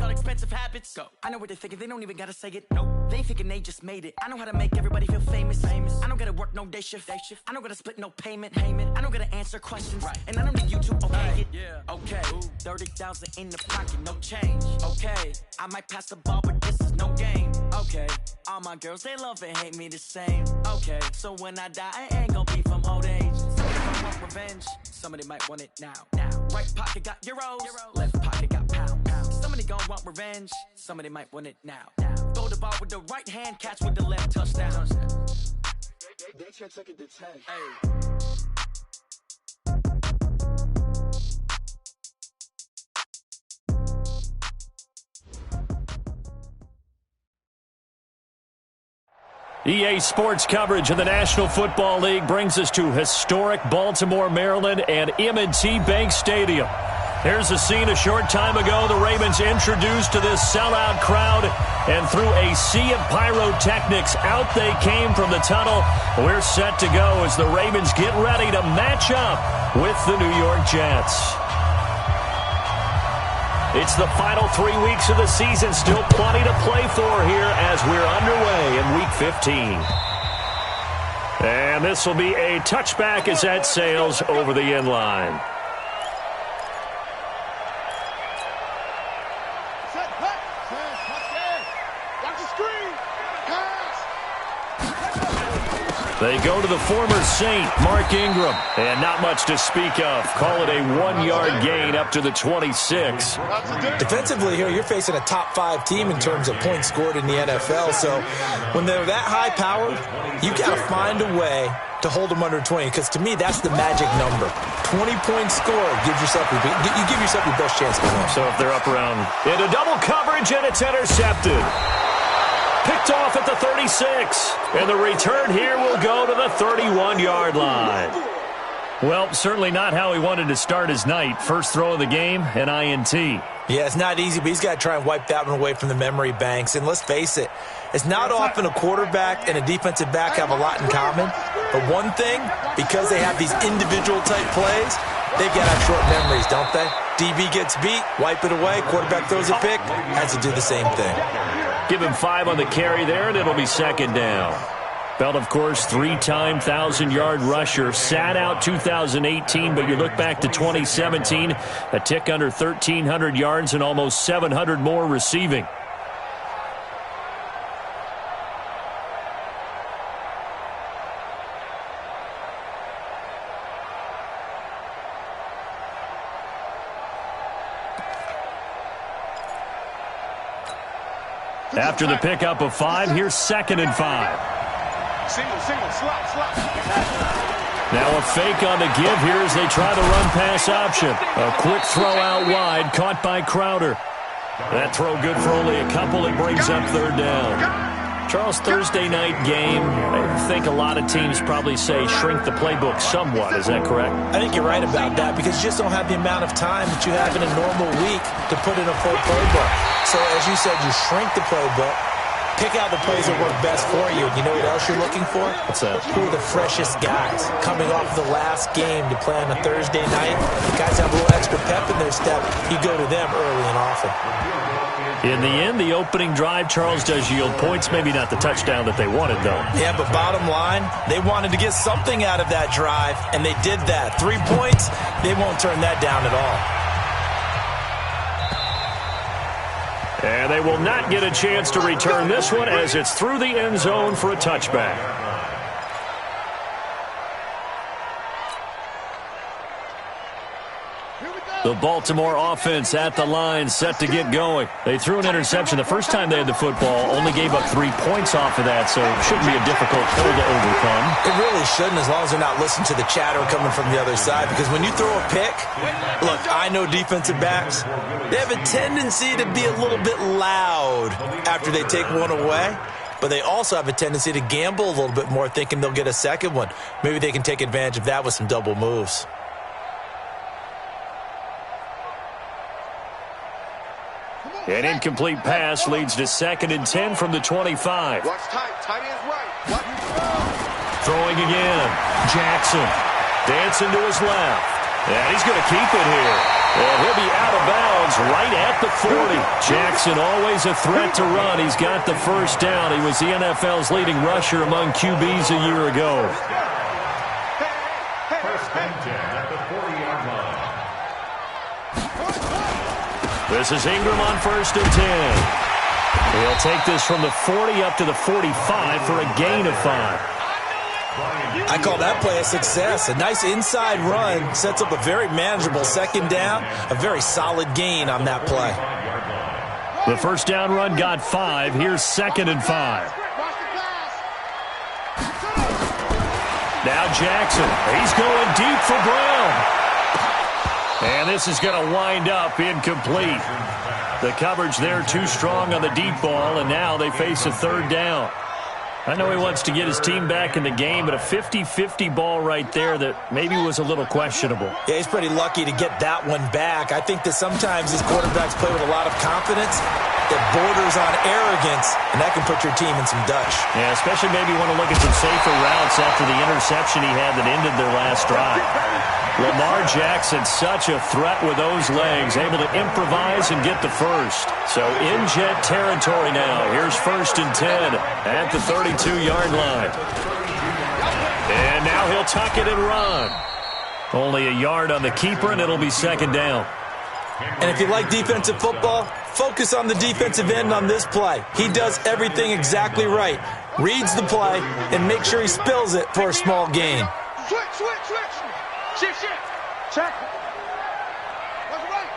all expensive habits. Go. I know what they're thinking, they don't even gotta say it. Nope. They thinking they just made it. I know how to make everybody feel famous. I don't gotta work no day shift. I don't gotta split no payment. I don't gotta answer questions. Right. And I don't need you to okay it. Yeah. Okay. 30,000 in the pocket, no change. Okay. I might pass the ball, but this is no game. Okay. All my girls, they love and hate me the same. Okay. So when I die, I ain't gonna be from old age. Somebody might want revenge. Somebody might want it now. Right pocket got euros. Left pocket got pounds. Somebody gon' want revenge. Somebody might want it now. Throw the ball with the right hand, catch with the left, touchdown. They check second to 10. Hey. EA Sports coverage of the National Football League brings us to historic Baltimore, Maryland and M&T Bank Stadium. Here's the scene a short time ago. The Ravens introduced to this sellout crowd, and through a sea of pyrotechnics, out they came from the tunnel. We're set to go as the Ravens get ready to match up with the New York Jets. It's the final 3 weeks of the season. Still plenty to play for here as we're underway in Week 15. And this will be a touchback as that sails over the end line. They go to the former Saint, Mark Ingram, and not much to speak of. Call it a 1-yard gain up to the 26. Defensively here, you're facing a top 5 team in terms of points scored in the NFL. So when they're that high-powered, you got to find a way to hold them under 20, because to me, that's the magic number. 20 points scored, you give yourself your best chance to win. So if they're up around into double coverage, and it's intercepted. Picked off at the 36, and the return here will go to the 31-yard line. Well, certainly not how he wanted to start his night. First throw of the game, an INT. Yeah, it's not easy, but he's got to try and wipe that one away from the memory banks. And let's face it, it's not often a quarterback and a defensive back have a lot in common. But one thing, because they have these individual-type plays, they've got to have short memories, don't they? DB gets beat, wipe it away, quarterback throws a pick, has to do the same thing. Give him 5 on the carry there, and it'll be second down. Belt, of course, 3-time 1,000-yard rusher. Sat out 2018, but you look back to 2017, a tick under 1,300 yards and almost 700 more receiving. After the pickup of 5, here's 2nd and 5. Single, slot. Now a fake on the give here as they try the run-pass option. A quick throw out wide, caught by Crowder. That throw good for only a couple. It brings up 3rd down. Charles, Thursday night game, I think a lot of teams probably say shrink the playbook somewhat. Is that correct? I think you're right about that, because you just don't have the amount of time that you have in a normal week to put in a full playbook. So as you said, you shrink the playbook, pick out the plays that work best for you. You know what else you're looking for? What's that? Who are the freshest guys coming off the last game to play on a Thursday night? Guys have a little extra pep in their step. You go to them early and often. In the end, the opening drive, Charles, does yield points. Maybe not the touchdown that they wanted, though. Yeah, but bottom line, they wanted to get something out of that drive, and they did that. 3 points, they won't turn that down at all. And they will not get a chance to return this one as it's through the end zone for a touchback. The Baltimore offense at the line, set to get going. They threw an interception the first time they had the football, only gave up 3 points off of that, so it shouldn't be a difficult hole to overcome. It really shouldn't, as long as they're not listening to the chatter coming from the other side, because when you throw a pick, look, I know defensive backs, they have a tendency to be a little bit loud after they take one away, but they also have a tendency to gamble a little bit more, thinking they'll get a second one. Maybe they can take advantage of that with some double moves. An incomplete pass leads to 2nd and 10 from the 25. Watch tight end's right. Throwing again. Jackson dancing to his left. And he's going to keep it here. And he'll be out of bounds right at the 40. Jackson always a threat to run. He's got the first down. He was the NFL's leading rusher among QBs a year ago. First and 10 at the 40-yard line. This is Ingram on first and 10. He'll take this from the 40 up to the 45 for a gain of 5. I call that play a success. A nice inside run sets up a very manageable second down. A very solid gain on that play. The first down run got 5. Here's second and 5. Now Jackson. He's going deep for Brown. And this is going to wind up incomplete. The coverage there too strong on the deep ball, and now they face a third down. I know he wants to get his team back in the game, but a 50-50 ball right there that maybe was a little questionable. Yeah, he's pretty lucky to get that one back. I think that sometimes these quarterbacks play with a lot of confidence that borders on arrogance, and that can put your team in some dutch. Yeah, especially maybe want to look at some safer routes after the interception he had that ended their last drive. Lamar Jackson, such a threat with those legs, able to improvise and get the first. So in jet territory now. Here's first and 10 at the 32-yard line. And now he'll tuck it and run. Only a yard on the keeper, and it'll be second down. And if you like defensive football, focus on the defensive end on this play. He does everything exactly right. Reads the play and makes sure he spills it for a small gain. Switch. Shift. Check. What's right?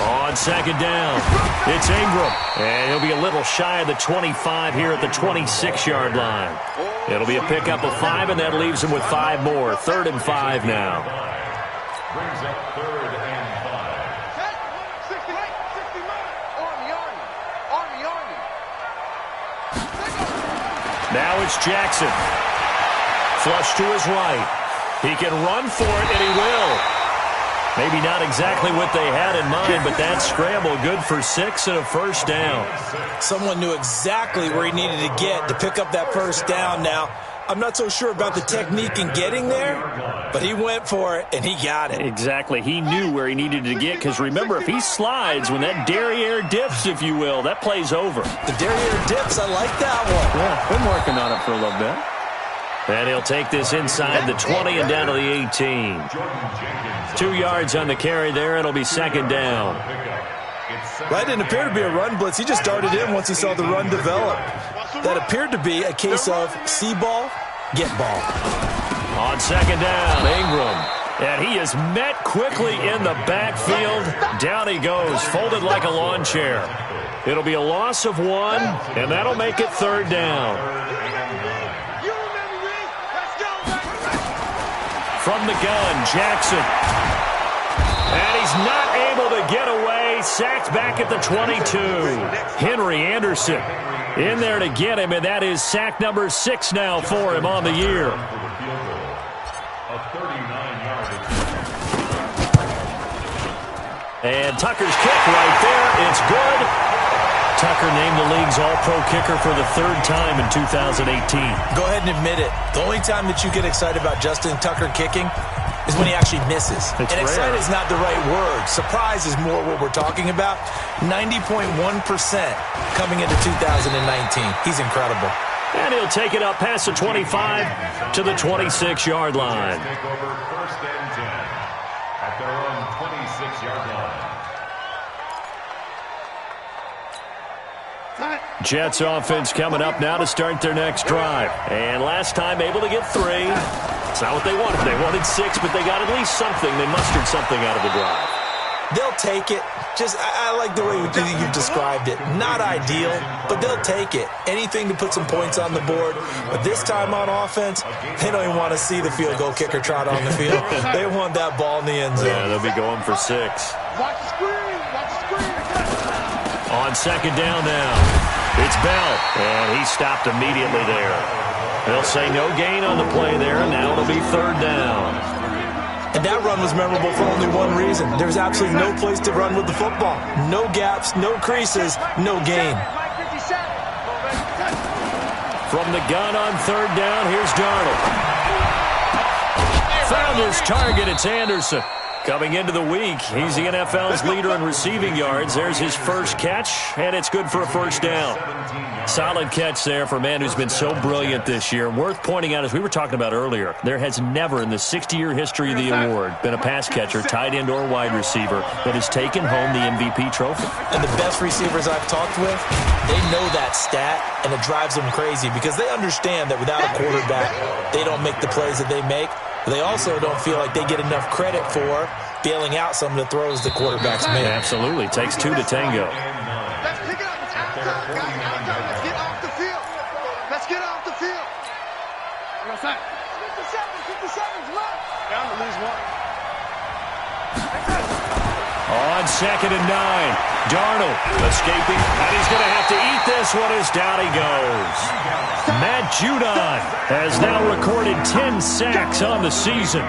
On second down, it's Ingram. And he'll be a little shy of the 25 here at the 26-yard line. It'll be a pickup of 5, and that leaves him with 5 more. Third and 5 now. Brings up third and 5. Now it's Jackson. Flush to his right. He can run for it, and he will. Maybe not exactly what they had in mind, but that scramble good for 6 and a first down. Someone knew exactly where he needed to get to pick up that first down now. I'm not so sure about the technique in getting there, but he went for it, and he got it. Exactly. He knew where he needed to get, because remember, if he slides, when that derriere dips, if you will, that play's over. The derriere dips, I like that one. Yeah, been working on it for a little bit. And he'll take this inside the 20 and down to the 18. 2 yards on the carry there. It'll be second down. That didn't appear to be a run blitz. He just darted in once he saw the run develop. That appeared to be a case of see ball, get ball. On second down, Ingram. And he is met quickly in the backfield. Down he goes, folded like a lawn chair. It'll be a loss of 1, and that'll make it third down. From the gun, Jackson. And he's not able to get away. Sacked back at the 22. Henry Anderson in there to get him, and that is sack number 6 now for him on the year. And Tucker's kick right there. It's good. Tucker named the league's all-pro kicker for the 3rd time in 2018. Go ahead and admit it. The only time that you get excited about Justin Tucker kicking is when he actually misses. It's and rare. Excited is not the right word. Surprise is more what we're talking about. 90.1% coming into 2019. He's incredible. And he'll take it up past the 25 to the 26-yard line. Take over first and 10 at their own 26-yard line. Jets offense coming up now to start their next drive. And last time able to get 3. It's not what they wanted. They wanted 6, but they got at least something. They mustered something out of the drive. They'll take it. I like the way you've described it. Not ideal, but they'll take it. Anything to put some points on the board. But this time on offense, they don't even want to see the field goal kicker trot on the field. They want that ball in the end zone. Yeah, they'll be going for 6. Watch the screen. On second down now, it's Bell, and he stopped immediately there. They'll say no gain on the play there, and now it'll be third down. And that run was memorable for only one reason. There's absolutely no place to run with the football. No gaps, no creases, no gain. From the gun on third down, here's Darnold. Found his target, it's Anderson. Coming into the week, he's the NFL's leader in receiving yards. There's his first catch, and it's good for a first down. Solid catch there for a man who's been so brilliant this year. Worth pointing out, as we were talking about earlier, there has never in the 60-year history of the award been a pass catcher, tight end, or wide receiver that has taken home the MVP trophy. And the best receivers I've talked with, they know that stat, and it drives them crazy because they understand that without a quarterback, they don't make the plays that they make. They also don't feel like they get enough credit for bailing out some of the throws the quarterbacks make. Absolutely. Takes two to tango. Let's pick it up. It's outside, guys. Outside. Let's get off the field. Let's get off the field. What's that? 50 seconds left. Down to lose one. On 2nd and 9. Darnold escaping, and he's going to have to eat this one as down he goes. Matt Judon has now recorded 10 sacks on the season.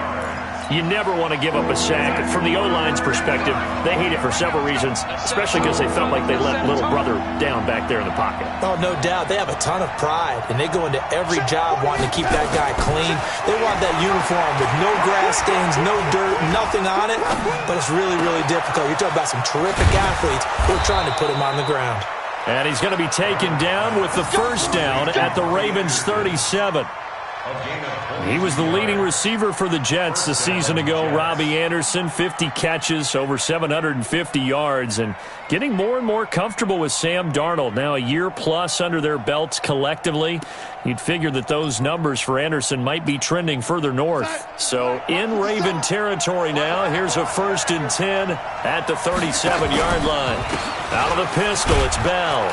You never want to give up a sack. From the O-line's perspective, they hate it for several reasons, especially because they felt like they let little brother down back there in the pocket. Oh, no doubt. They have a ton of pride, and they go into every job wanting to keep that guy clean. They want that uniform with no grass stains, no dirt, nothing on it, but it's really, really difficult. You're talking about some terrific athletes who are trying to put him on the ground. And he's going to be taken down with the first down at the Ravens' 37. He was the leading receiver for the Jets a season ago. Robbie Anderson, 50 catches, over 750 yards, and getting more and more comfortable with Sam Darnold. Now a year plus under their belts collectively. You'd figure that those numbers for Anderson might be trending further north. So in Raven territory now, here's a 1st and 10 at the 37-yard line. Out of the pistol, it's Bell.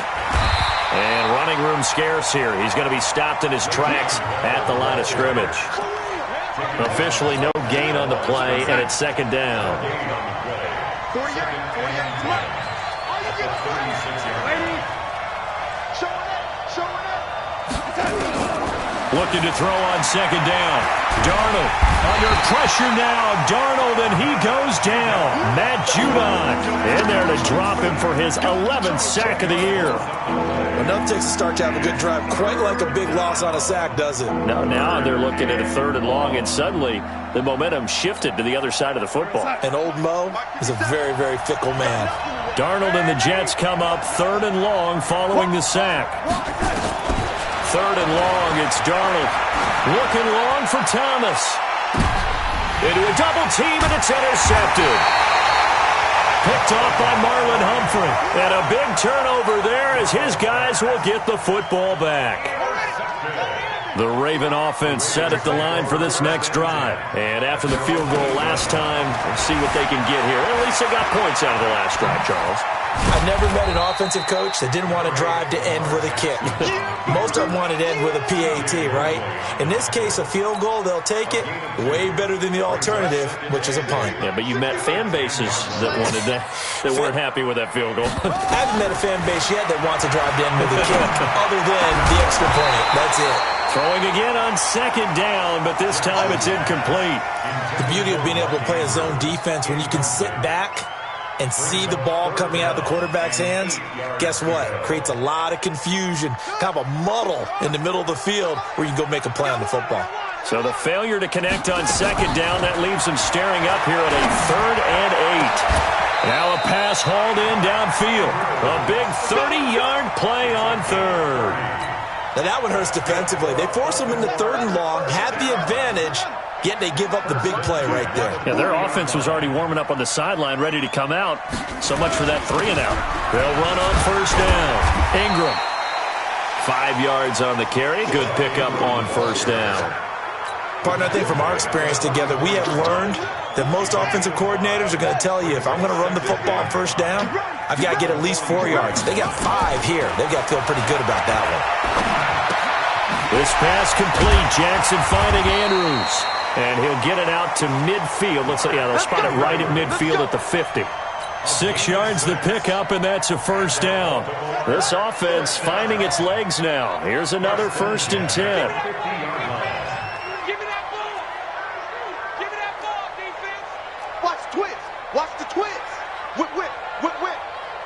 And running room scarce here. He's going to be stopped in his tracks at the line of scrimmage. Officially no gain on the play, and it's 2nd down. 40 yards. Come on. All you get showing up. Looking to throw on 2nd down. Darnold under pressure now. Darnold, and he goes down. Matt Judon in there to drop him for his 11th sack of the year. Enough takes to start to have a good drive. Quite like a big loss on a sack, does it? Now they're looking at a 3rd and long, and suddenly the momentum shifted to the other side of the football. And old Mo is a very, very fickle man. Darnold and the Jets come up 3rd and long following the sack. 3rd and long, it's Darnold. Looking long for Thomas. Into a double team, and it's intercepted. Picked off by Marlon Humphrey. And a big turnover there as his guys will get the football back. The Raven offense set at the line for this next drive. And after the field goal last time, we'll see what they can get here. At least they got points out of the last drive, Charles. I've never met an offensive coach that didn't want to drive to end with a kick. Most of them wanted to end with a PAT, right? In this case, a field goal, they'll take it. Way better than the alternative, which is a punt. Yeah, but you met fan bases that wanted that weren't happy with that field goal. I haven't met a fan base yet that wants to drive to end with a kick, other than the extra point. That's it. Throwing again on 2nd down, but this time it's incomplete. The beauty of being able to play a zone defense when you can sit back and see the ball coming out of the quarterback's hands, guess what? Creates a lot of confusion, kind of a muddle in the middle of the field where you can go make a play on the football. So the failure to connect on 2nd down, that leaves him staring up here at a 3rd and 8. Now a pass hauled in downfield. A big 30-yard play on 3rd. Now that one hurts defensively. They force him into 3rd and long, had the advantage, yet they give up the big play right there. Yeah, their offense was already warming up on the sideline, ready to come out. So much for that 3 and out. They'll run on 1st down. Ingram. 5 yards on the carry. Good pickup on 1st down. Partner, I think from our experience together, we have learned that most offensive coordinators are going to tell you, if I'm going to run the football on 1st down, I've got to get at least 4 yards. They got 5 here. They've got to feel pretty good about that one. This pass complete. Jackson finding Andrews. And he'll get it out to midfield. They'll spot it right at midfield at the 50. 6 yards the pickup, and that's a 1st down. This offense finding its legs now. Here's another 1st and 10. Give me that ball. Give me that ball, defense. Watch the twist. Watch the twist. Whip, whip, whip, whip.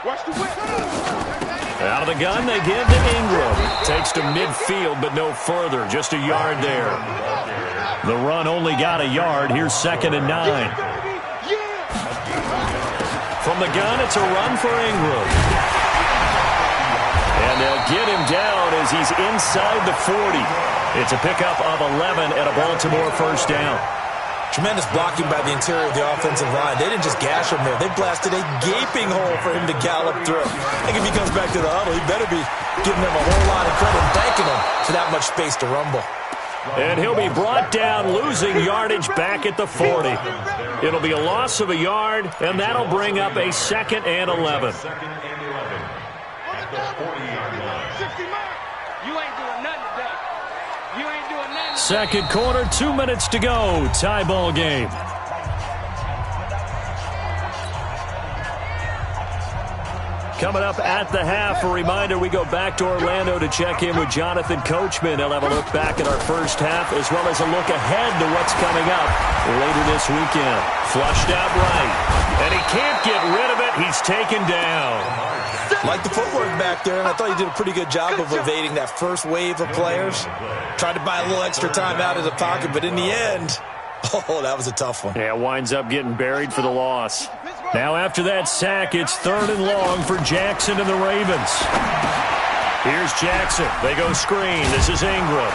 Watch the whip. Out of the gun, they give to Ingram. Takes to midfield, but no further. Just a yard there. The run only got a yard. Here's 2nd and 9. Yeah. From the gun, it's a run for Ingram. And they'll get him down as he's inside the 40. It's a pickup of 11 and a Baltimore first down. Tremendous blocking by the interior of the offensive line. They didn't just gash him there. They blasted a gaping hole for him to gallop through. I think if he comes back to the huddle, he better be giving them a whole lot of credit and thanking them for that much space to rumble. And he'll be brought down, losing yardage back at the 40. It'll be a loss of a yard, and that'll bring up a 2nd and 11. At the 40-yard line. 60 miles. You ain't doing nothing today. You ain't doing nothing. Second quarter, 2 minutes to go. Tie ball game. Coming up at the half, a reminder, we go back to Orlando to check in with Jonathan Coachman. He'll have a look back at our first half as well as a look ahead to what's coming up later this weekend. Flushed out right, and he can't get rid of it. He's taken down. Like the footwork back there, and I thought he did a pretty good job of evading that first wave of players. Tried to buy a little extra time out of the pocket, but in the end, oh, that was a tough one. Yeah, winds up getting buried for the loss. Now after that sack, it's 3rd and long for Jackson and the Ravens. Here's Jackson. They go screen. This is Ingram.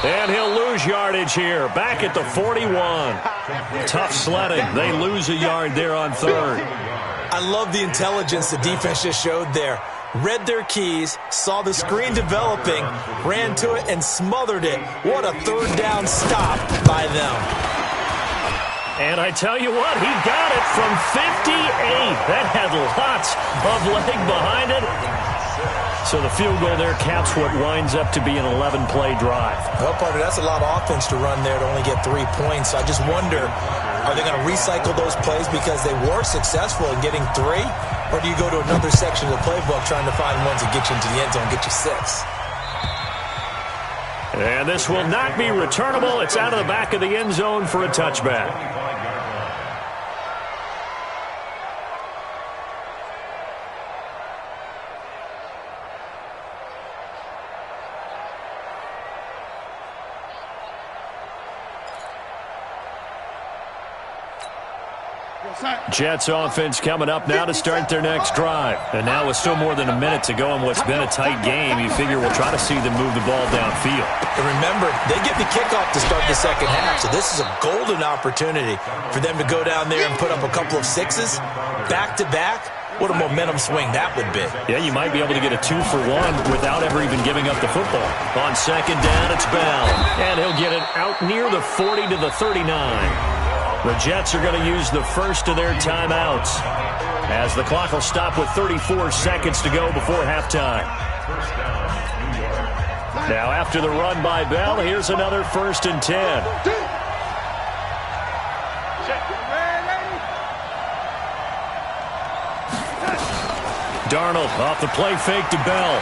And he'll lose yardage here. Back at the 41. Tough sledding. They lose a yard there on 3rd. I love the intelligence the defense just showed there. Read their keys, saw the screen developing, ran to it, and smothered it. What a 3rd down stop by them. And I tell you what, he got it from 58. That had lots of leg behind it. So the field goal there caps what winds up to be an 11-play drive. Well, partner, that's a lot of offense to run there to only get 3 points. I just wonder, are they going to recycle those plays because they were successful in getting 3? Or do you go to another section of the playbook trying to find ones that get you into the end zone, get you 6? And this will not be returnable. It's out of the back of the end zone for a touchback. Jets offense coming up now to start their next drive. And now with still more than a minute to go in what's been a tight game, you figure we'll try to see them move the ball downfield. And remember, they get the kickoff to start the second half, so this is a golden opportunity for them to go down there and put up a couple of 6s back-to-back. What a momentum swing that would be. Yeah, you might be able to get a 2-for-1 without ever even giving up the football. On second down, it's Bell. And he'll get it out near the 40 to the 39. The Jets are going to use the first of their timeouts as the clock will stop with 34 seconds to go before halftime. Now after the run by Bell, here's another 1st and 10. Darnold off the play fake to Bell.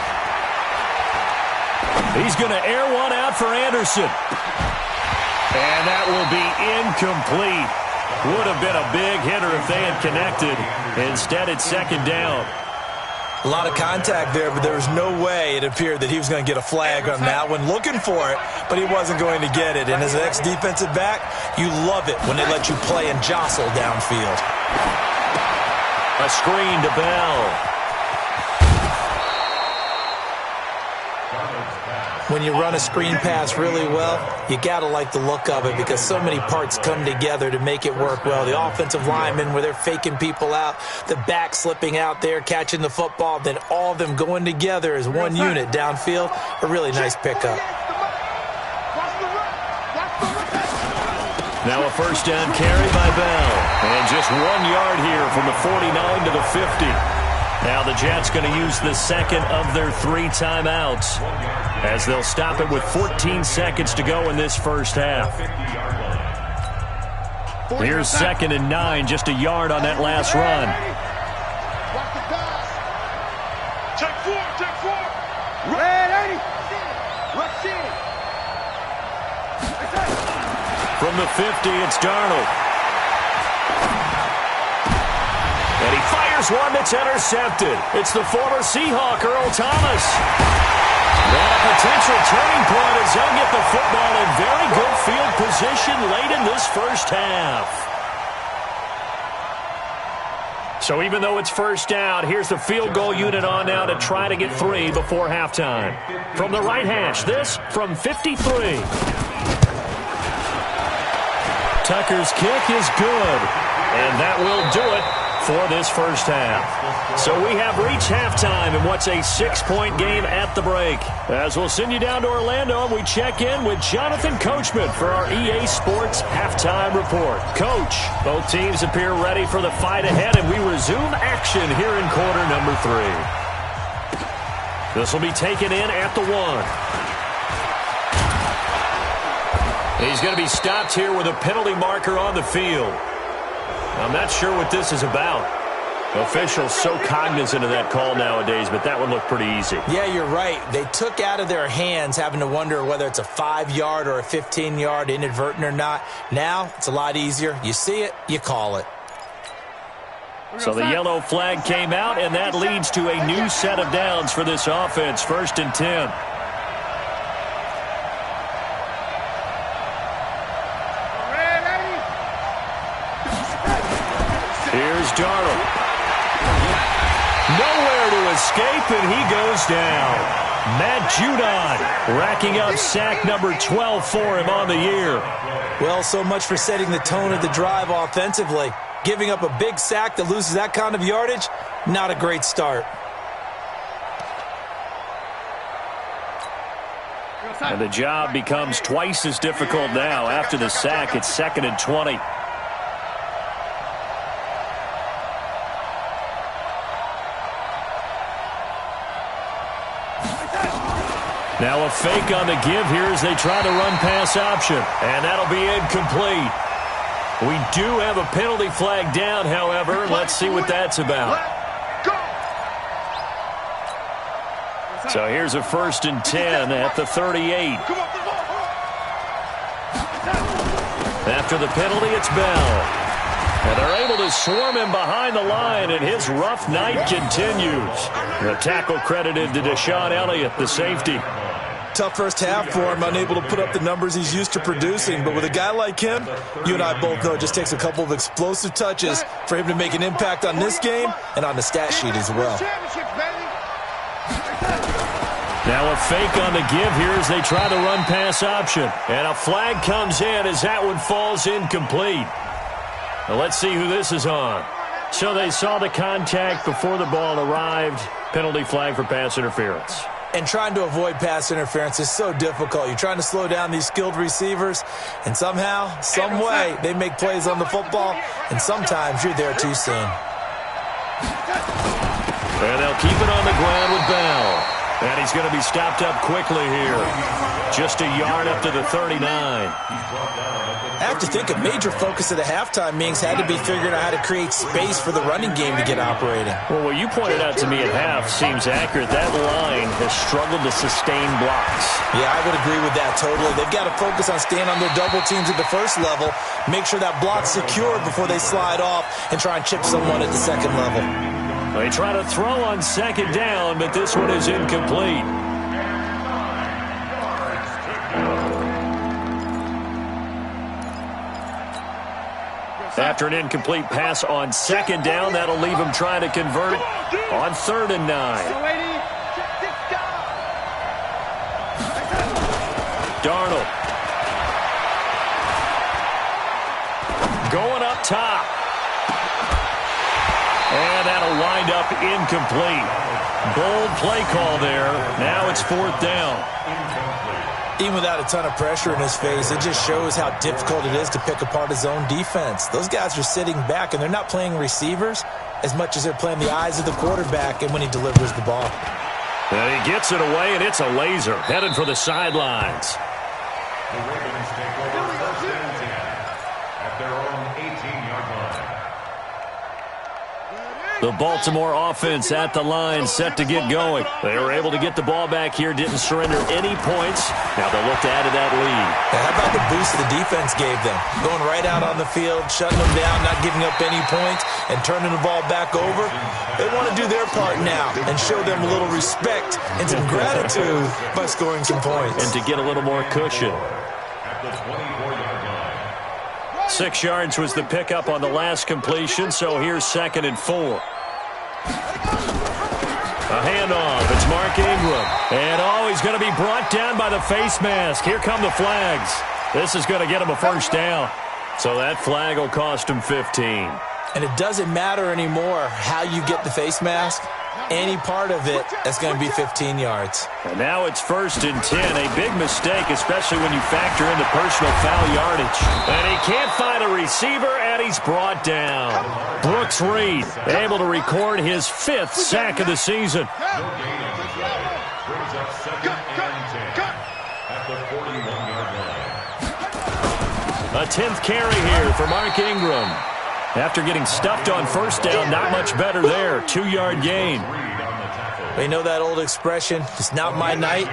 He's going to air one out for Anderson. And that will be incomplete. Would have been a big hitter if they had connected. Instead, it's 2nd down. A lot of contact there, but there was no way it appeared that he was going to get a flag on that one. Looking for it, but he wasn't going to get it. And as an ex-defensive back, you love it when they let you play and jostle downfield. A screen to Bell. When you run a screen pass really well, you got to like the look of it because so many parts come together to make it work well. The offensive linemen, where they're faking people out, the back slipping out there, catching the football, then all of them going together as one unit downfield. A really nice pickup. Now a 1st down carry by Bell. And just 1 yard here from the 49 to the 50. Now the Jets going to use the second of their 3 timeouts as they'll stop it with 14 seconds to go in this first half. Here's 2nd and 9, just a yard on that last run. Check 4. Red 80. Let's see. From the 50, it's Darnold. And he fires one that's intercepted. It's the former Seahawk, Earl Thomas. And a potential turning point as he'll get the football in very good field position late in this first half. So even though it's first down, here's the field goal unit on now to try to get 3 before halftime. From the right hash, this from 53. Tucker's kick is good, and that will do it for this first half. So we have reached halftime in what's a 6-point game at the break. As we'll send you down to Orlando, and we check in with Jonathan Coachman for our EA Sports Halftime Report. Coach, both teams appear ready for the fight ahead, and we resume action here in quarter number 3. This will be taken in at the 1. He's going to be stopped here with a penalty marker on the field. I'm not sure what this is about. Officials so cognizant of that call nowadays, but that would look pretty easy. Yeah, you're right. They took out of their hands having to wonder whether it's a 5-yard or a 15-yard inadvertent or not. Now, it's a lot easier. You see it, you call it. So the yellow flag came out, and that leads to a new set of downs for this offense. 1st and 10. Here's Darnold. Nowhere to escape, and he goes down. Matt Judon racking up sack number 12 for him on the year. Well, so much for setting the tone of the drive offensively. Giving up a big sack that loses that kind of yardage, not a great start. And the job becomes twice as difficult now. After the sack, it's 2nd and 20. Now a fake on the give here as they try to run pass option. And that'll be incomplete. We do have a penalty flag down, however. Let's see what that's about. So here's a 1st and 10 at the 38. After the penalty, it's Bell. And they're able to swarm him behind the line, and his rough night continues. The tackle credited to Deshaun Elliott, the safety. Tough first half for him, unable to put up the numbers he's used to producing. But with a guy like him, you and I both know it just takes a couple of explosive touches for him to make an impact on this game and on the stat sheet as well. Now a fake on the give here as they try to run pass option. And a flag comes in as that one falls incomplete. Now let's see who this is on. So they saw the contact before the ball arrived. Penalty flag for pass interference. And trying to avoid pass interference is so difficult. You're trying to slow down these skilled receivers, and somehow, some way, they make plays on the football, and sometimes you're there too soon. And they'll keep it on the ground with Bell. And he's going to be stopped up quickly here. Just a yard up to the 39. I have to think a major focus of the halftime meetings had to be figuring out how to create space for the running game to get operating. Well, what you pointed out to me at half seems accurate. That line has struggled to sustain blocks. Yeah, I would agree with that totally. They've got to focus on staying on their double teams at the first level, make sure that block's secure before they slide off, and try and chip someone at the second level. They try to throw on 2nd down, but this one is incomplete. After an incomplete pass on 2nd down, that'll leave him trying to convert it on 3rd and 9. Darnold. Going up top. And that'll wind up incomplete. Bold play call there. Now it's 4th down. Even without a ton of pressure in his face, it just shows how difficult it is to pick apart his own defense. Those guys are sitting back, and they're not playing receivers as much as they're playing the eyes of the quarterback and when he delivers the ball. And he gets it away, and it's a laser headed for the sidelines. The Ravens take over 1st and 10 at their own 18-yard line. The Baltimore offense at the line, set to get going. They were able to get the ball back here, didn't surrender any points. Now they'll look to add to that lead. How about the boost the defense gave them? Going right out on the field, shutting them down, not giving up any points, and turning the ball back over. They want to do their part now and show them a little respect and some gratitude by scoring some points. And to get a little more cushion. At the 24-yard line. 6 yards was the pickup on the last completion, so here's 2nd and 4. A handoff. It's Mark Ingram. And, he's going to be brought down by the face mask. Here come the flags. This is going to get him a first down. So that flag will cost him 15. And it doesn't matter anymore how you get the face mask. Any part of it, that's going to be 15 yards. And now it's 1st and 10. A big mistake, especially when you factor in the personal foul yardage. And he can't find a receiver, and he's brought down. Brooks Reed able to record his 5th sack of the season. Brings up 2nd and 10 at the 41-yard line. A 10th carry here for Mark Ingram. After getting stuffed on first down, not much better there. 2-yard gain. You know that old expression, it's not my night?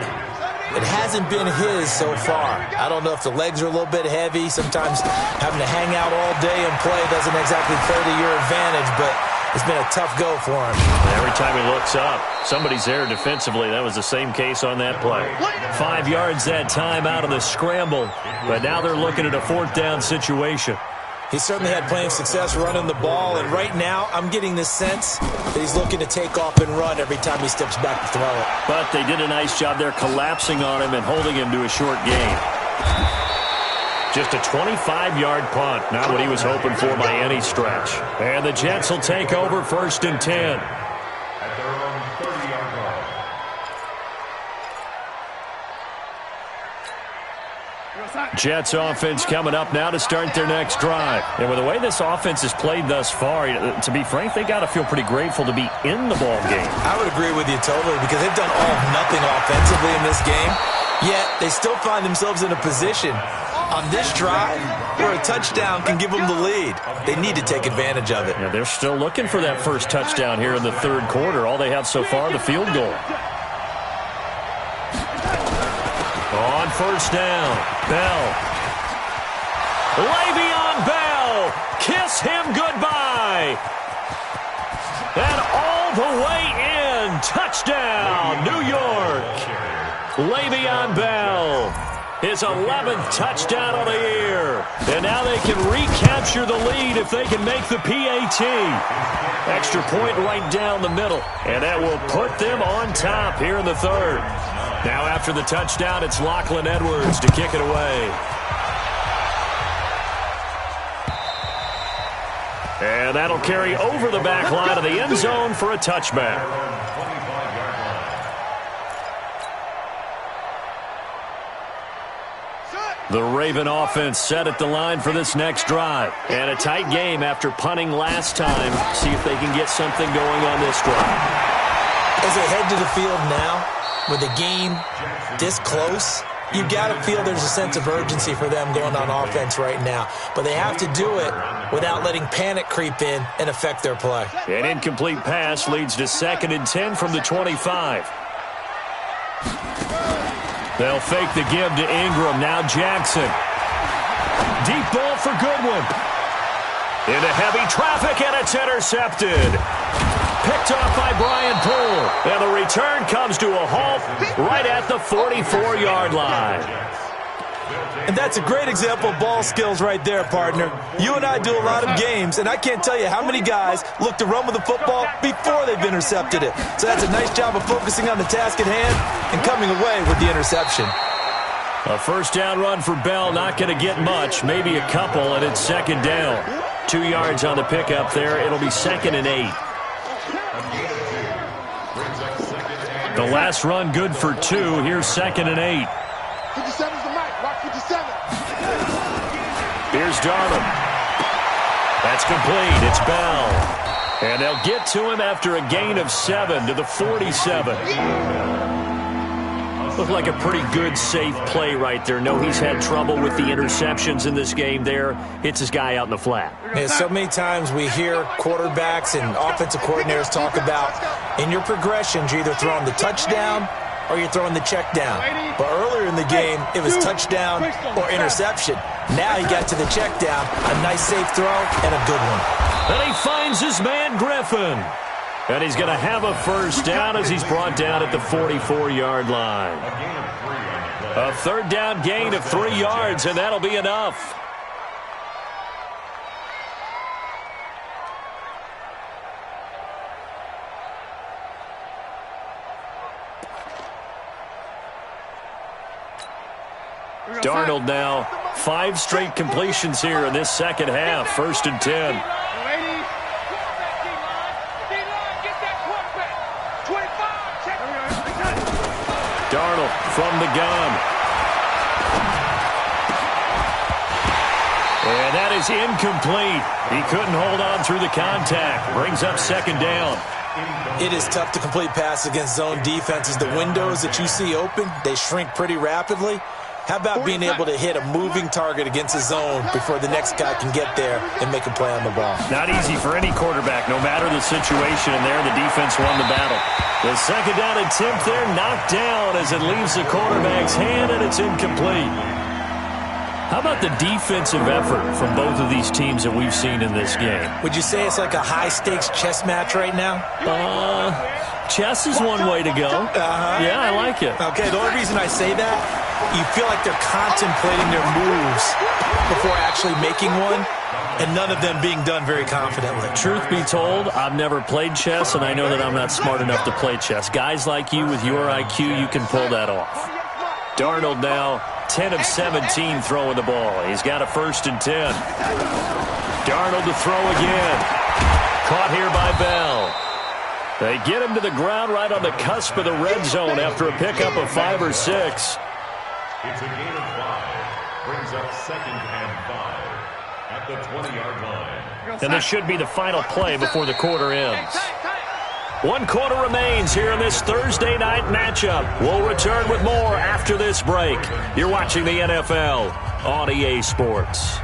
It hasn't been his so far. I don't know if the legs are a little bit heavy. Sometimes having to hang out all day and play doesn't exactly play to your advantage, but it's been a tough go for him. Every time he looks up, somebody's there defensively. That was the same case on that play. 5 yards that time out of the scramble, but now they're looking at a 4th down situation. He certainly had plenty of success running the ball, and right now I'm getting the sense that he's looking to take off and run every time he steps back to throw it. But they did a nice job there collapsing on him and holding him to a short gain. Just a 25-yard punt, not what he was hoping for by any stretch. And the Jets will take over 1st and 10. At their own 30-yard line. Jets offense coming up now to start their next drive. And with the way this offense has played thus far, to be frank, they got to feel pretty grateful to be in the ball game. I would agree with you totally, because they've done all nothing offensively in this game, yet they still find themselves in a position on this drive where a touchdown can give them the lead. They need to take advantage of it. Yeah, they're still looking for that first touchdown here in the 3rd quarter. All they have so far, the field goal. On 1st down, Bell. Le'Veon Bell, kiss him goodbye. And all the way in, touchdown, New York. Le'Veon Bell, his 11th touchdown of the year. And now they can recapture the lead if they can make the PAT. Extra point right down the middle, and that will put them on top here in the 3rd. Now after the touchdown, it's Lachlan Edwards to kick it away. And that'll carry over the back line of the end zone for a touchback. The Raven offense set at the line for this next drive. And a tight game after punting last time. See if they can get something going on this drive. As they head to the field now, with the game this close, you got to feel there's a sense of urgency for them going on offense right now. But they have to do it without letting panic creep in and affect their play. An incomplete pass leads to 2nd and 10 from the 25. They'll fake the give to Ingram. Now Jackson. Deep ball for Goodwin. Into heavy traffic, and it's intercepted. Picked off by Brian Poole. And the return comes to a halt right at the 44-yard line. And that's a great example of ball skills right there, partner. You and I do a lot of games, and I can't tell you how many guys look to run with the football before they've intercepted it. So that's a nice job of focusing on the task at hand and coming away with the interception. A 1st down run for Bell, not going to get much, maybe a couple, and it's 2nd down. 2 yards on the pickup there. It'll be 2nd and 8. The last run good for 2. Here's 2nd and 8. 57's the mic. Rock 57. Here's Darnum. That's complete. It's Bell. And they'll get to him after a gain of 7 to the 47. Looked like a pretty good, safe play right there. No, he's had trouble with the interceptions in this game there. Hits his guy out in the flat. Yeah, so many times we hear quarterbacks and offensive coordinators talk about in your progressions, you're either throwing the touchdown or you're throwing the check down. But earlier in the game, it was touchdown or interception. Now he got to the check down, a nice safe throw, and a good one. And he finds his man Griffin. And he's going to have a 1st down as he's brought down at the 44-yard line. A 3rd down gain of 3 yards, and that'll be enough. Darnold now 5 straight completions here in this second half. 1st and 10. Darnold from the gun. And that is incomplete. He couldn't hold on through the contact. Brings up 2nd down. It is tough to complete passes against zone defenses. The windows that you see open, they shrink pretty rapidly. How about being able to hit a moving target against a zone before the next guy can get there and make a play on the ball? Not easy for any quarterback, no matter the situation. And there, the defense won the battle. The 2nd down attempt there knocked down as it leaves the quarterback's hand, and it's incomplete. How about the defensive effort from both of these teams that we've seen in this game? Would you say it's like a high-stakes chess match right now? Chess is one way to go. Yeah, I like it. Okay, the only reason I say that, you feel like they're contemplating their moves before actually making one, and none of them being done very confidently. Truth be told, I've never played chess, and I know that I'm not smart enough to play chess. Guys like you with your IQ, you can pull that off. Darnold now 10 of 17 throwing the ball. He's got a 1st and 10. Darnold to throw again. Caught here by Bell. They get him to the ground right on the cusp of the red zone after a pickup of 5 or 6. It's a gain of 5. Brings up 2nd and 5 at the 20-yard line. And this should be the final play before the quarter ends. 1 quarter remains here in this Thursday night matchup. We'll return with more after this break. You're watching the NFL on EA Sports.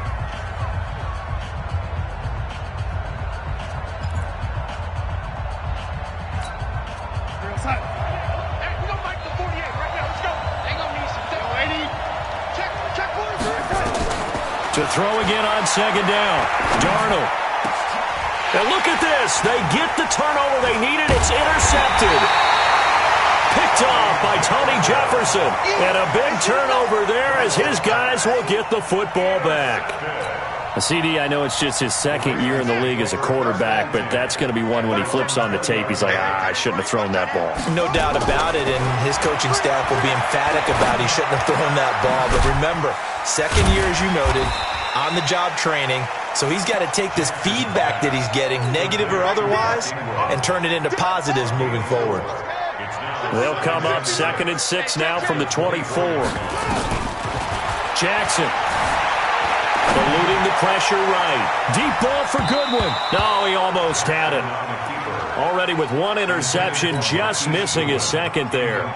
To throw again on 2nd down. Darnold. And look at this. They get the turnover they needed. It's intercepted. Picked off by Tony Jefferson. And a big turnover there as his guys will get the football back. CD, I know it's just his 2nd year in the league as a quarterback, but that's going to be one when he flips on the tape. He's like, I shouldn't have thrown that ball. No doubt about it, and his coaching staff will be emphatic about he shouldn't have thrown that ball. But remember, 2nd year, as you noted, on-the-job training, so he's got to take this feedback that he's getting, negative or otherwise, and turn it into positives moving forward. They'll come up 2nd and 6 now from the 24. Jackson. Eluding the pressure right. Deep ball for Goodwin. No, he almost had it. Already with 1 interception, just missing his 2nd there.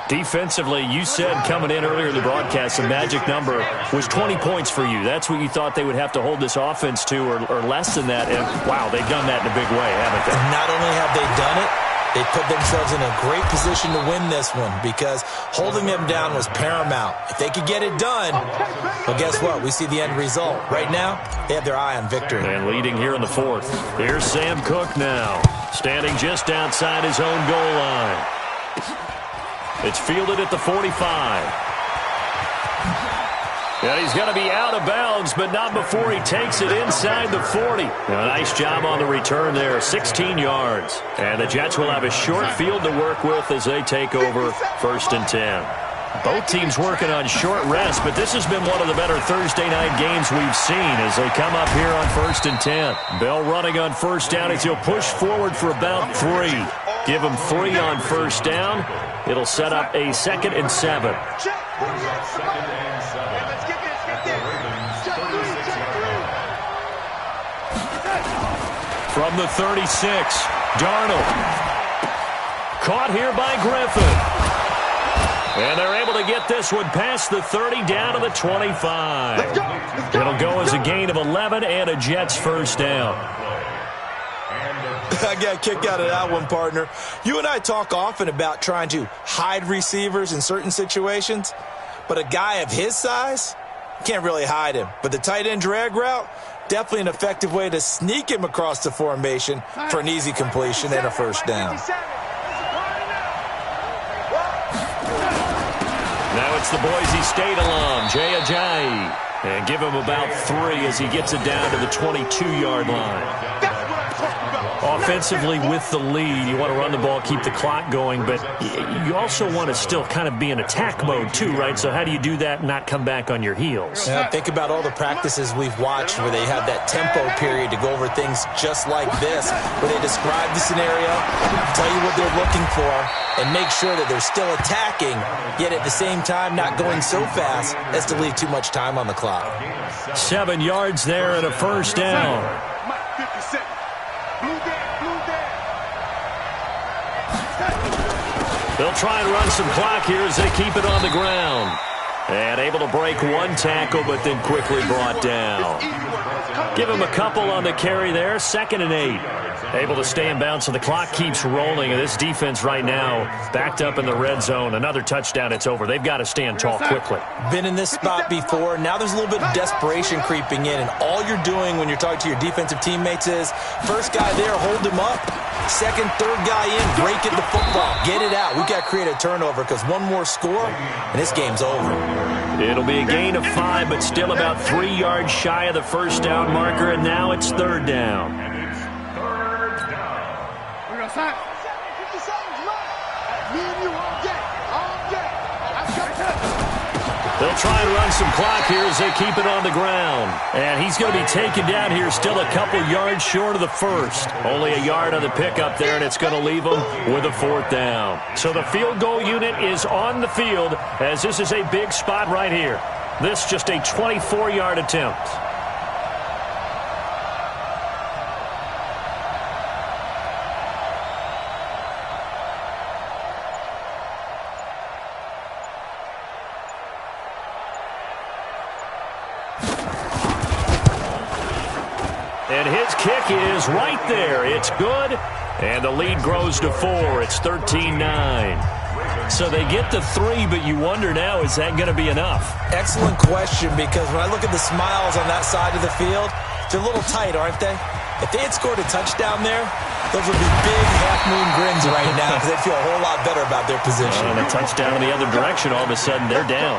Defensively, you said coming in earlier in the broadcast, the magic number was 20 points for you. That's what you thought they would have to hold this offense to, or less than that. And, wow, they've done that in a big way, haven't they? Not only have they done it, they put themselves in a great position to win this one because holding them down was paramount. If they could get it done, well, guess what? We see the end result. Right now, they have their eye on victory. And leading here in the 4th. Here's Sam Cook now, standing just outside his own goal line. It's fielded at the 45. And he's going to be out of bounds, but not before he takes it inside the 40. A nice job on the return there, 16 yards. And the Jets will have a short field to work with as they take over 1st and 10. Both teams working on short rest, but this has been one of the better Thursday night games we've seen as they come up here on 1st and 10. Bell running on 1st down as he'll push forward for about 3. Give him 3 on 1st down. It'll set up a 2nd and 7. From the 36, Darnold. Caught here by Griffin. And they're able to get this one past the 30 down to the 25. It'll go as a gain of 11 and a Jets 1st down. I got a kick out of that one, partner. You and I talk often about trying to hide receivers in certain situations, but a guy of his size, can't really hide him. But the tight end drag route, definitely an effective way to sneak him across the formation for an easy completion and a 1st down. Now it's the Boise State alum, Jay Ajayi. And give him about 3 as he gets it down to the 22-yard line. Offensively with the lead, you want to run the ball, keep the clock going, but you also want to still kind of be in attack mode too, right? So how do you do that and not come back on your heels? Yeah, think about all the practices we've watched where they have that tempo period to go over things just like this, where they describe the scenario, tell you what they're looking for, and make sure that they're still attacking, yet at the same time not going so fast as to leave too much time on the clock. 7 yards there and a first down. They'll try and run some clock here as they keep it on the ground. And able to break one tackle, but then quickly brought down. Give him a couple on the carry there. 2nd and 8. Able to stay in bounds, so the clock keeps rolling. And this defense right now backed up in the red zone. Another touchdown, it's over. They've got to stand tall quickly. Been in this spot before. Now there's a little bit of desperation creeping in. And all you're doing when you're talking to your defensive teammates is, first guy there, hold him up. 2nd, 3rd guy in, break it the football. Get it out. We've got to create a turnover because one more score, and this game's over. It'll be a gain of 5, but still about 3 yards shy of the first down marker, and now it's 3rd down. And it's 3rd down. We're going to sign. 50 seconds left. Me and you all day. All day. Let's go. They'll try and run some clock here as they keep it on the ground. And he's going to be taken down here still a couple yards short of the first. Only a yard on the pickup there, and it's going to leave them with a 4th down. So the field goal unit is on the field as this is a big spot right here. This just a 24-yard attempt. And his kick is right there. It's good. And the lead grows to 4. It's 13-9. So they get the 3, but you wonder now, is that going to be enough? Excellent question, because when I look at the smiles on that side of the field, they're a little tight, aren't they? If they had scored a touchdown there, those would be big half-moon grins right now because they'd feel a whole lot better about their position. And a touchdown in the other direction, all of a sudden they're down.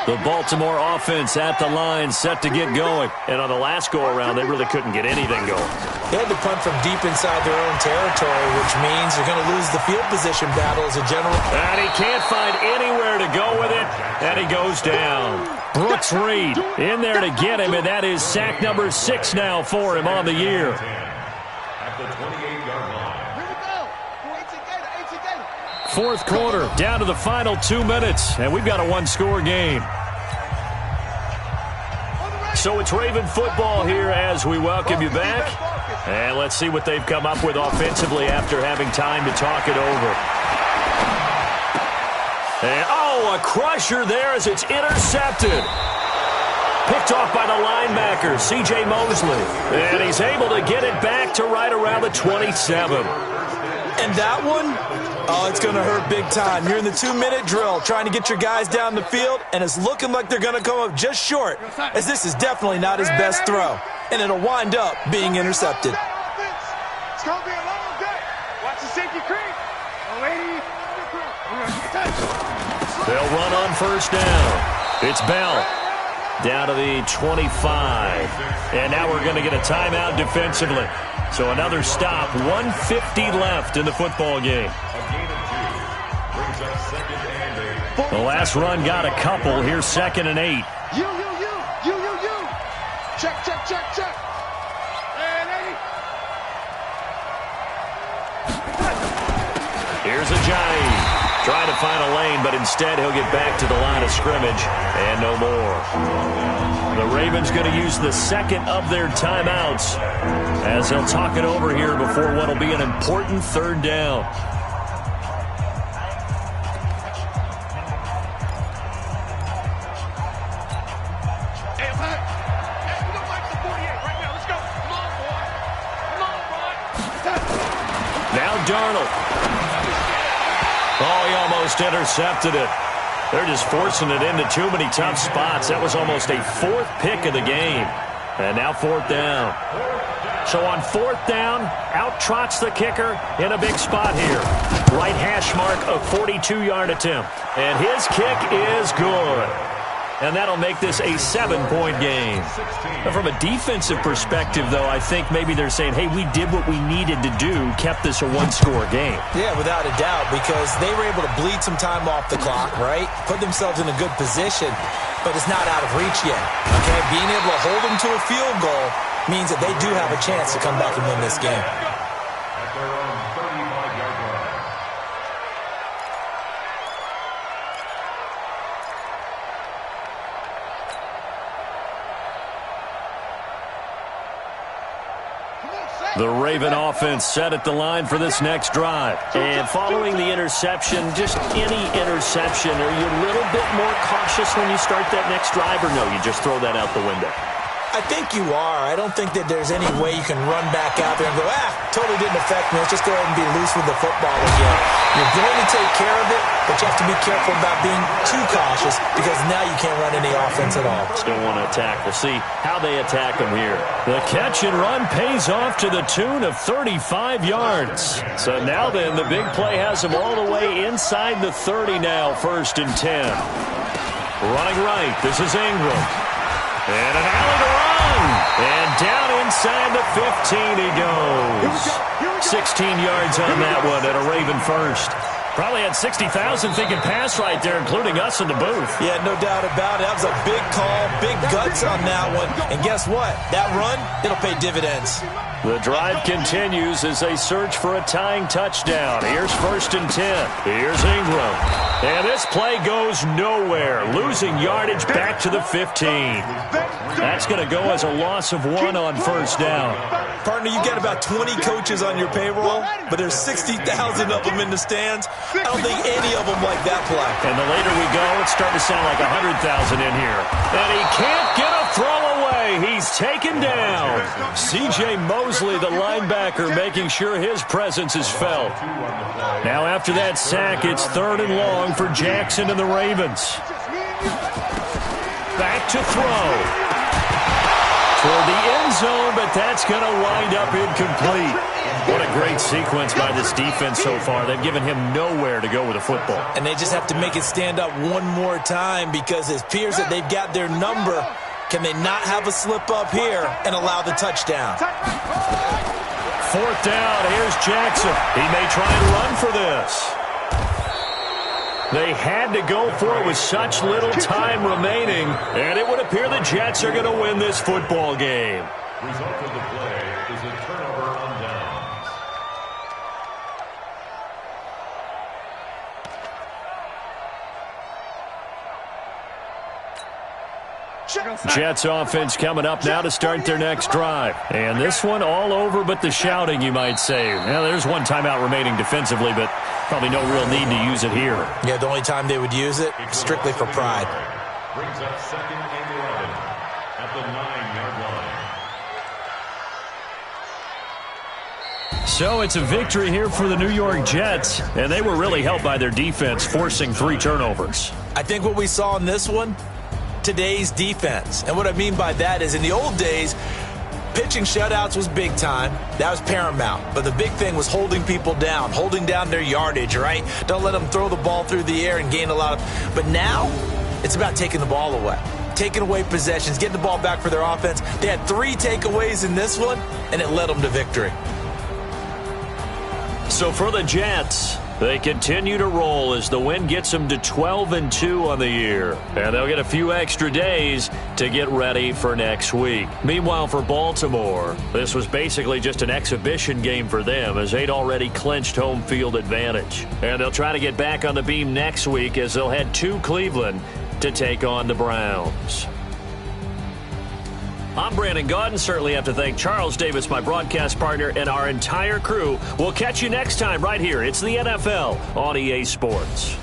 The Baltimore offense at the line, set to get going. And on the last go-around, they really couldn't get anything going. They had to punt from deep inside their own territory, which means they're going to lose the field position battle as a general. And he can't find anywhere to go with it, and he goes down. Brooks Reed in there to get him, and that is sack number 6 now for him on the year. At the 28-yard line. Here we go. 4th quarter, down to the final 2 minutes, and we've got a one-score game. So it's Raven football here as we welcome you back. And let's see what they've come up with offensively after having time to talk it over. And, a crusher there as it's intercepted. Picked off by the linebacker, C.J. Mosley. And he's able to get it back to right around the 27. And that one, it's going to hurt big time. You're in the 2-minute drill trying to get your guys down the field, and it's looking like they're going to come up just short, as this is definitely not his best throw. And it'll wind up being intercepted. It's going to be a long day. Watch the safety creep. They'll run on first down. It's Bell. Down to the 25. And now we're going to get a timeout defensively. So another stop. 1:50 left in the football game. The last run got a couple. Here's 2nd and 8. You. Check. And 80. Here's Ajayi. Trying to find a lane, but instead he'll get back to the line of scrimmage and no more. The Ravens going to use the 2nd of their timeouts as they'll talk it over here before what will be an important 3rd down. Now Darnold. He almost intercepted it. They're just forcing it into too many tough spots. That was almost a 4th pick of the game. And now 4th down. So on 4th down, out trots the kicker in a big spot here. Right hash mark, a 42-yard attempt. And his kick is good. and that'll make this a 7-point game. But from a defensive perspective, though, I think maybe they're saying, hey, we did what we needed to do, kept this a one-score game. Yeah, without a doubt, because they were able to bleed some time off the clock, right? Put themselves in a good position, but it's not out of reach yet, okay? Being able to hold them to a field goal means that they do have a chance to come back and win this game. At their own 35-yard line. The Raven offense set at the line for this next drive. And following the interception, just any interception, are you a little bit more cautious when you start that next drive, or no, you just throw that out the window? I think you are. I don't think that there's any way you can run back out there and go, totally didn't affect me. Let's just go ahead and be loose with the football again. You're going to take care of it, but you have to be careful about being too cautious because now you can't run any offense at all. Still want to attack. We'll see how they attack them here. The catch and run pays off to the tune of 35 yards. So now then, the big play has them all the way inside the 30 now, 1st and 10. Running right, this is Ingram. And an alley to run. And down inside the 15 he goes. 16 yards on that one at a Raven first. Probably had 60,000 thinking pass right there, including us in the booth. Yeah, no doubt about it. That was a big call, big guts on that one. And guess what? That run, it'll pay dividends. The drive continues as they search for a tying touchdown. Here's 1st and 10. Here's Ingram. And this play goes nowhere. Losing yardage back to the 15. That's going to go as a loss of 1 on 1st down. Partner, you got about 20 coaches on your payroll, but there's 60,000 of them in the stands. I don't think any of them like that play. And the later we go, it's starting to sound like 100,000 in here. And he can't get a throw away. He's taken down. C.J. Mosley, the linebacker, making sure his presence is felt. Now after that sack, it's 3rd and long for Jackson and the Ravens. Back to throw. Toward the end zone, but that's going to wind up incomplete. What a great sequence by this defense so far. They've given him nowhere to go with the football. And they just have to make it stand up one more time because it appears that they've got their number. Can they not have a slip up here and allow the touchdown? 4th down, here's Jackson. He may try and run for this. They had to go for it with such little time remaining, and it would appear the Jets are going to win this football game. Result of the play is a turnover on downs. Jets offense coming up now to start their next drive. And this one all over but the shouting, you might say. Now, there's one timeout remaining defensively, but probably no real need to use it here. Yeah, the only time they would use it, strictly for pride. Brings up 2nd and 11 at the 9-yard line. So it's a victory here for the New York Jets, and they were really helped by their defense, forcing 3 turnovers. I think what we saw in this one, today's defense. And what I mean by that is in the old days, pitching shutouts was big time. That was paramount. But the big thing was holding people down, holding down their yardage, right? Don't let them throw the ball through the air and gain a lot of... But now, it's about taking the ball away. Taking away possessions, getting the ball back for their offense. They had 3 takeaways in this one, and it led them to victory. So for the Jets, they continue to roll as the win gets them to 12-2 on the year. And they'll get a few extra days to get ready for next week. Meanwhile, for Baltimore, this was basically just an exhibition game for them as they'd already clinched home field advantage. And they'll try to get back on the beam next week as they'll head to Cleveland to take on the Browns. I'm Brandon Gaudin. Certainly have to thank Charles Davis, my broadcast partner, and our entire crew. We'll catch you next time right here. It's the NFL on EA Sports.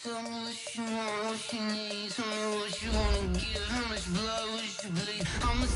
Tell me what you want, what you need. Tell me what you wanna give. How much blood would you bleed? I'm a